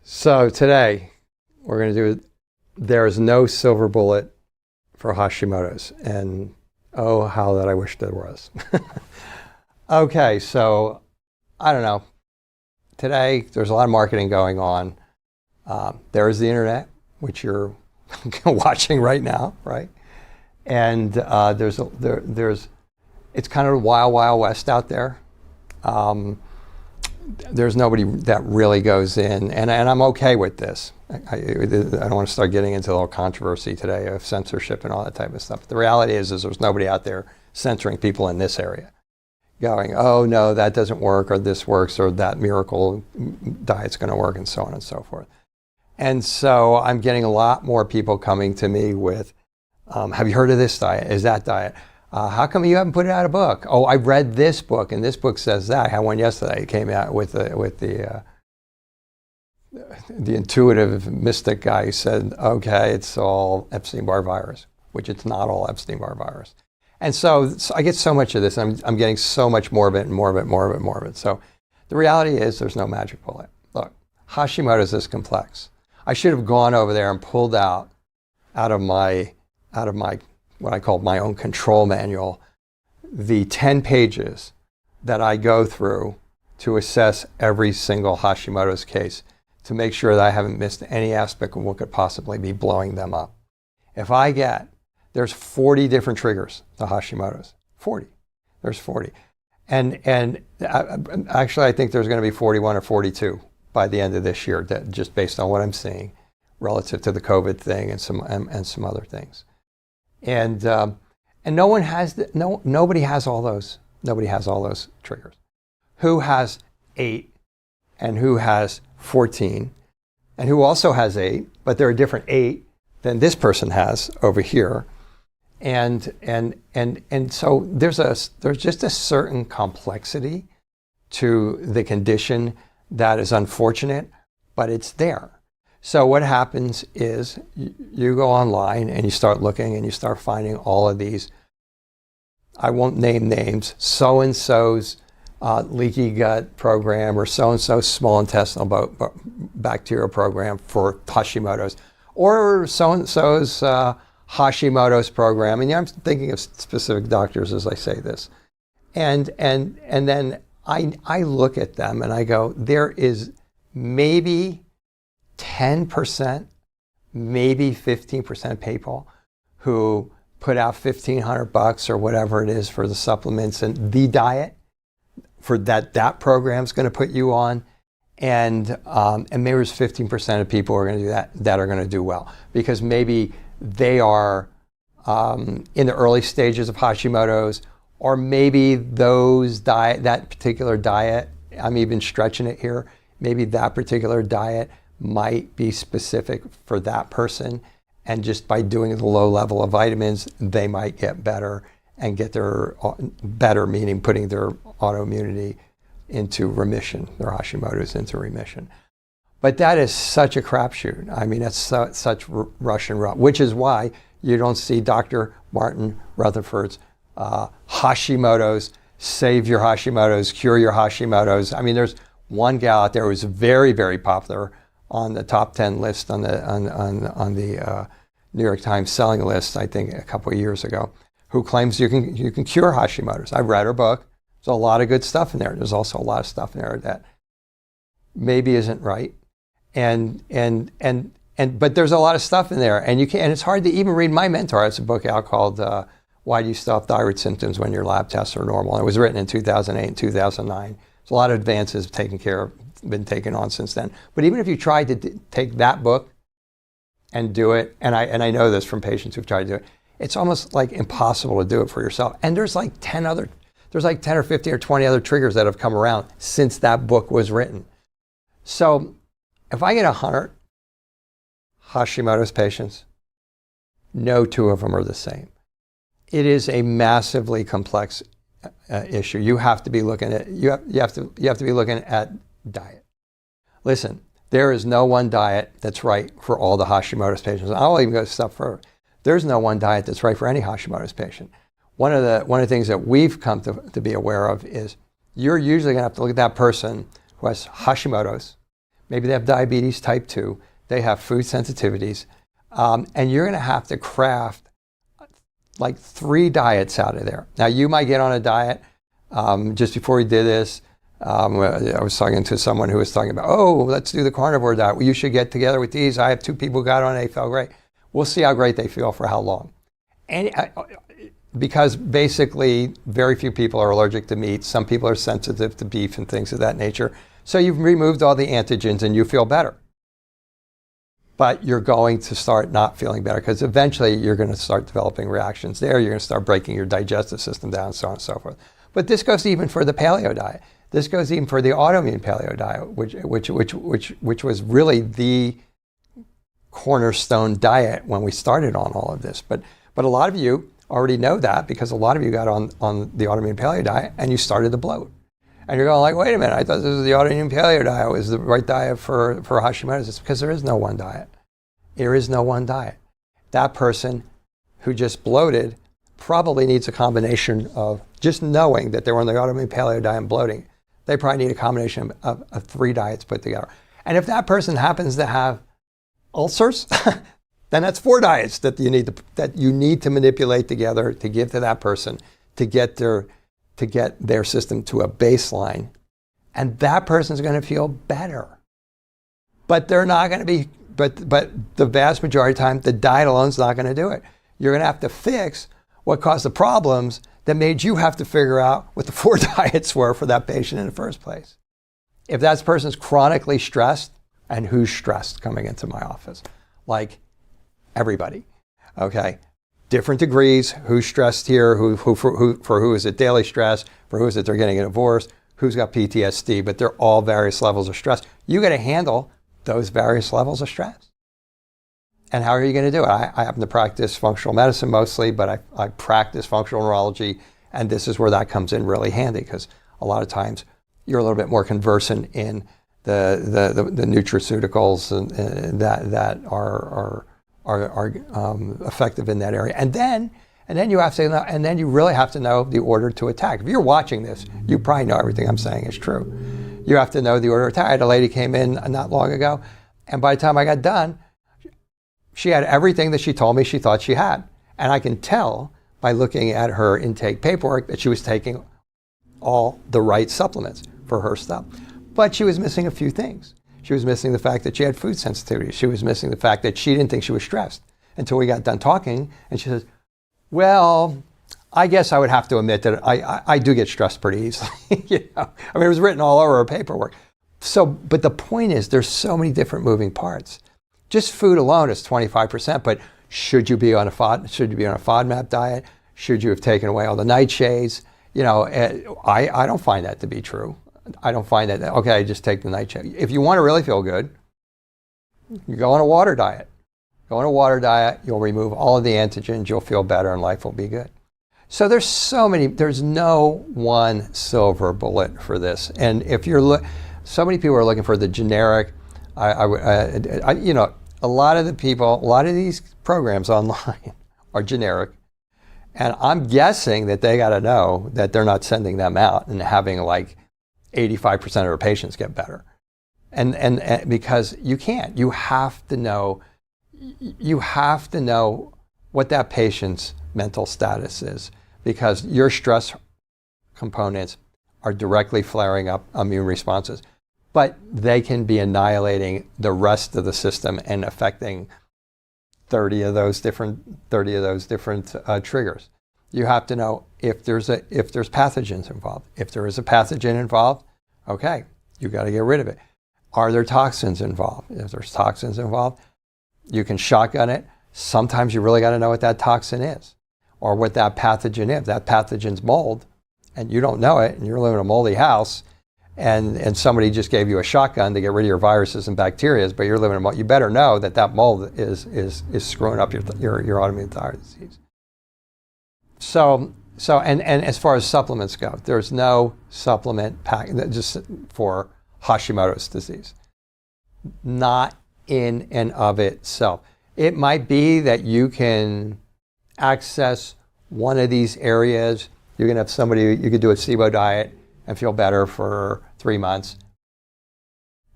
So today we're going to do, there is no silver bullet for Hashimoto's, and oh, how that I wish there was. Okay, so I don't know. Today there's a lot of marketing going on. There is the internet, which you're watching right now, right? And there's it's kind of a wild, wild west out there. There's nobody that really goes in, and I'm okay with this. I don't want to start getting into the whole controversy today of censorship and all that type of stuff. But the reality is there's nobody out there censoring people in this area, going, oh no, that doesn't work, or this works, or that miracle diet's going to work, and so on and so forth. And so I'm getting a lot more people coming to me with, have you heard of this diet? Is that diet? How come you haven't put it out a book? Oh, I read this book, and this book says that. I had one yesterday. It came out with the intuitive mystic guy who said, okay, it's all Epstein-Barr virus, which it's not all Epstein-Barr virus. And so I get so much of this. I'm getting so much more of it and more of it, more of it, more of it. So the reality is there's no magic bullet. Look, Hashimoto's is complex. I should have gone over there and pulled out of my what I call my own control manual, the 10 pages that I go through to assess every single Hashimoto's case to make sure that I haven't missed any aspect of what could possibly be blowing them up. There's 40 different triggers to Hashimoto's. 40. There's 40. And actually I think there's going to be 41 or 42 by the end of this year, just based on what I'm seeing relative to the COVID thing and some other things. And nobody has all those. Nobody has all those triggers. Who has 8 and who has 14 and who also has 8, but they're a different 8 than this person has over here. And so there's just a certain complexity to the condition that is unfortunate, but it's there. So what happens is you go online and you start looking and you start finding all of these, I won't name names, so-and-so's leaky gut program or so-and-so's small intestinal bacterial program for Hashimoto's, or so-and-so's Hashimoto's program. And I'm thinking of specific doctors as I say this. And then I look at them and I go, there is maybe 10%, maybe 15% of people who put out $1,500 or whatever it is for the supplements and the diet for that program's going to put you on, and maybe there's 15% of people who are going to do that are going to do well because maybe they are in the early stages of Hashimoto's, or maybe that particular diet, I'm even stretching it here, maybe that particular diet might be specific for that person, and just by doing the low level of vitamins, they might get better and get their better, meaning putting their autoimmunity into remission, their Hashimoto's into remission. But that is such a crapshoot. I mean, that's such Russian roulette, which is why you don't see Dr. Martin Rutherford's Hashimoto's, save your Hashimoto's, cure your Hashimoto's. I mean, there's one gal out there who's very, very popular on the top 10 list on the New York Times selling list, I think a couple of years ago, who claims you can cure Hashimoto's. I've read her book. There's a lot of good stuff in there. There's also a lot of stuff in there that maybe isn't right, but there's a lot of stuff in there, and it's hard to even read. My mentor has a book out called "Why Do You Still Have Thyroid Symptoms When Your Lab Tests Are Normal?" And it was written in 2008 and 2009. There's a lot of advances been taken on since then. But even if you tried to take that book and do it, and I know this from patients who've tried to do it, it's almost like impossible to do it for yourself. And there's like 10 or 15 or 20 other triggers that have come around since that book was written. So if I get 100 Hashimoto's patients, no 2 of them are the same. It is a massively complex issue. You have to be looking at diet. Listen, there is no one diet that's right for all the Hashimoto's patients. I'll even go a step further. There's no one diet that's right for any Hashimoto's patient. One of the things that we've come to be aware of is you're usually going to have to look at that person who has Hashimoto's, maybe they have diabetes type 2, they have food sensitivities, and you're going to have to craft like 3 diets out of there. Now, you might get on a diet. Just before we did this, I was talking to someone who was talking about, oh, let's do the carnivore diet. Well, you should get together with these. I have 2 people who got on, they felt great. We'll see how great they feel for how long. And because basically very few people are allergic to meat. Some people are sensitive to beef and things of that nature. So you've removed all the antigens and you feel better. But you're going to start not feeling better because eventually you're going to start developing reactions there. You're going to start breaking your digestive system down, so on and so forth. But this goes even for the paleo diet. This goes even for the autoimmune paleo diet, which was really the cornerstone diet when we started on all of this. But a lot of you already know that because a lot of you got on the autoimmune paleo diet and you started to bloat. And you're going like, wait a minute, I thought this was the autoimmune paleo diet was the right diet for Hashimoto's. It's because there is no one diet. There is no one diet. That person who just bloated probably needs a combination of just knowing that they were on the autoimmune paleo diet and bloating. They probably need a combination of 3 diets put together. And if that person happens to have ulcers, then that's 4 diets that you need to manipulate together to give to that person to get their system to a baseline. And that person's going to feel better. But they're not going to be, but the vast majority of the time, the diet alone is not going to do it. You're going to have to fix what caused the problems that made you have to figure out what the 4 diets were for that patient in the first place. If that person's chronically stressed, and who's stressed coming into my office? Like everybody, okay? Different degrees, who's stressed here, for who is it daily stress, for who is it they're getting a divorce, who's got PTSD, but they're all various levels of stress. You got to handle those various levels of stress. And how are you going to do it? I happen to practice functional medicine mostly, but I practice functional neurology, and this is where that comes in really handy because a lot of times you're a little bit more conversant in the nutraceuticals and that are effective in that area. And then you have to know, and then you really have to know the order to attack. If you're watching this, you probably know everything I'm saying is true. You have to know the order to attack. I had a lady came in not long ago, and by the time I got done, she had everything that she told me she thought she had. And I can tell by looking at her intake paperwork that she was taking all the right supplements for her stuff. But she was missing a few things. She was missing the fact that she had food sensitivity. She was missing the fact that she didn't think she was stressed until we got done talking. And she says, well, I guess I would have to admit that I do get stressed pretty easily. You know? I mean, it was written all over her paperwork. So, but the point is there's so many different moving parts. Just food alone is 25%, but should you be on a FODMAP diet? Should you have taken away all the nightshades? You know, I don't find that to be true. I don't find that, okay, just take the nightshade. If you want to really feel good, you go on a water diet. Go on a water diet, you'll remove all of the antigens, you'll feel better, and life will be good. So there's no one silver bullet for this. And if so many people are looking for the generic, you know, a lot of these programs online are generic. And I'm guessing that they got to know that they're not sending them out and having like 85% of their patients get better. And because you can't, you have to know what that patient's mental status is, because your stress components are directly flaring up immune responses. But they can be annihilating the rest of the system and affecting 30 of those different triggers. You have to know if there's pathogens involved. If there is a pathogen involved, okay, you got to get rid of it. Are there toxins involved? If there's toxins involved, you can shotgun it. Sometimes you really got to know what that toxin is or what that pathogen is. That pathogen's mold, and you don't know it, and you're living in a moldy house. And somebody just gave you a shotgun to get rid of your viruses and bacteria, but you're living in a mold. You better know that mold is screwing up your autoimmune thyroid disease. So and as far as supplements go, there's no supplement pack just for Hashimoto's disease. Not in and of itself. It might be that you can access one of these areas. You can have somebody, you could do a SIBO diet and feel better for 3 months.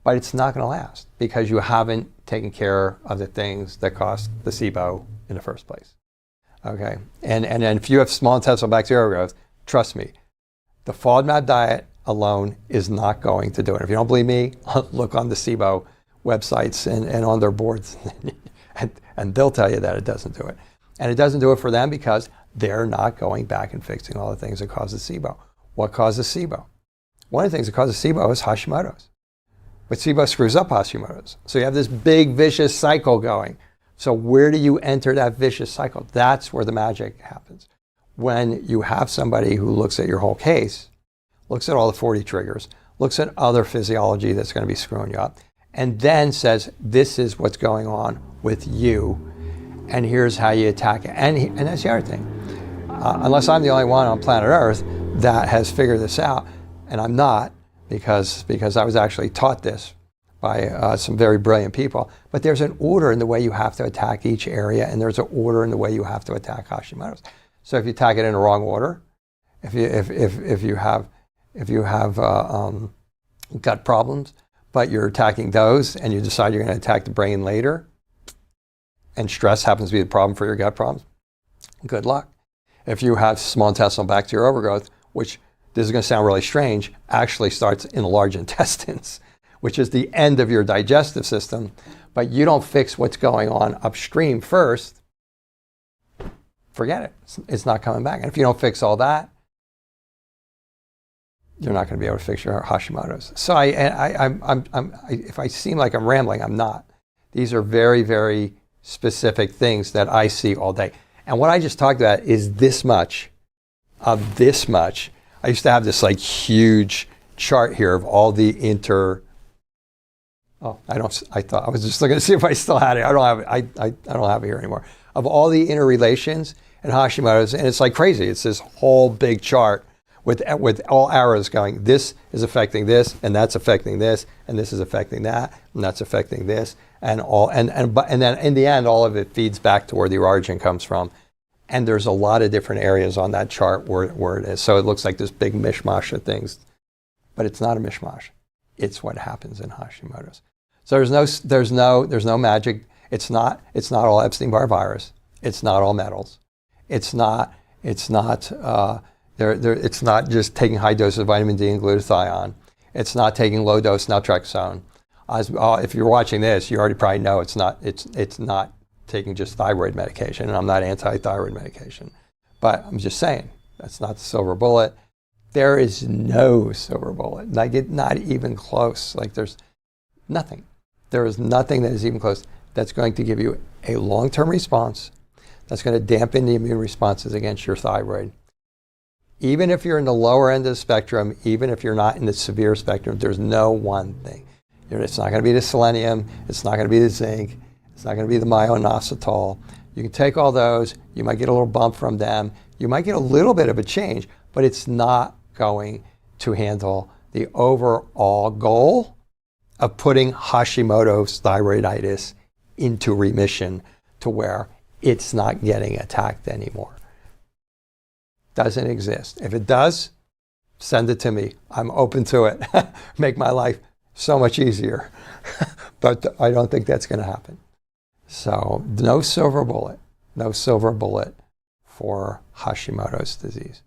but it's not going to last because you haven't taken care of the things that cause the SIBO in the first place. Okay, and if you have small intestinal bacterial growth, trust me, the FODMAP diet alone is not going to do it. If you don't believe me, look on the SIBO websites and on their boards, and they'll tell you that it doesn't do it. And it doesn't do it for them because they're not going back and fixing all the things that cause the SIBO. What causes SIBO? One of the things that causes SIBO is Hashimoto's. But SIBO screws up Hashimoto's. So you have this big vicious cycle going. So where do you enter that vicious cycle? That's where the magic happens. When you have somebody who looks at your whole case, looks at all the 40 triggers, looks at other physiology that's going to be screwing you up, and then says, this is what's going on with you, and here's how you attack it. And that's the other thing. Unless I'm the only one on planet Earth that has figured this out, and I'm not, because I was actually taught this by some very brilliant people, but there's an order in the way you have to attack each area, and there's an order in the way you have to attack Hashimoto's. So if you attack it in the wrong order, if you have gut problems, but you're attacking those, and you decide you're going to attack the brain later, and stress happens to be the problem for your gut problems, good luck. If you have small intestinal bacterial overgrowth, which, this is going to sound really strange, actually starts in the large intestines, which is the end of your digestive system, but you don't fix what's going on upstream first, forget it. It's not coming back. And if you don't fix all that, you're not going to be able to fix your Hashimoto's. So if I seem like I'm rambling, I'm not. These are very, very specific things that I see all day. And what I just talked about is this much of this much. I used to have this like huge chart here of all the I was just looking to see if I still had it. I don't have it. I don't have it here anymore. Of all the interrelations in Hashimoto's, and it's like crazy. It's this whole big chart with all arrows going, this is affecting this, and that's affecting this, and this is affecting that, and that's affecting this, and then in the end, all of it feeds back to where the origin comes from. And there's a lot of different areas on that chart where it is. So it looks like this big mishmash of things, but it's not a mishmash. It's what happens in Hashimoto's. So there's no magic. It's not all Epstein-Barr virus. It's not all metals. It's not just taking high doses of vitamin D and glutathione. It's not taking low dose naltrexone. If you're watching this, you already probably know it's not taking just thyroid medication, and I'm not anti-thyroid medication. But I'm just saying, that's not the silver bullet. There is no silver bullet, not even close. Like there's nothing. There is nothing that is even close that's going to give you a long-term response, that's going to dampen the immune responses against your thyroid. Even if you're in the lower end of the spectrum, even if you're not in the severe spectrum, there's no one thing. It's not going to be the selenium, it's not going to be the zinc, it's not going to be the myo-inositol. You can take all those, you might get a little bump from them, you might get a little bit of a change, but it's not going to handle the overall goal of putting Hashimoto's thyroiditis into remission to where it's not getting attacked anymore. Doesn't exist. If it does, send it to me. I'm open to it. Make my life so much easier. But I don't think that's going to happen. So no silver bullet for Hashimoto's disease.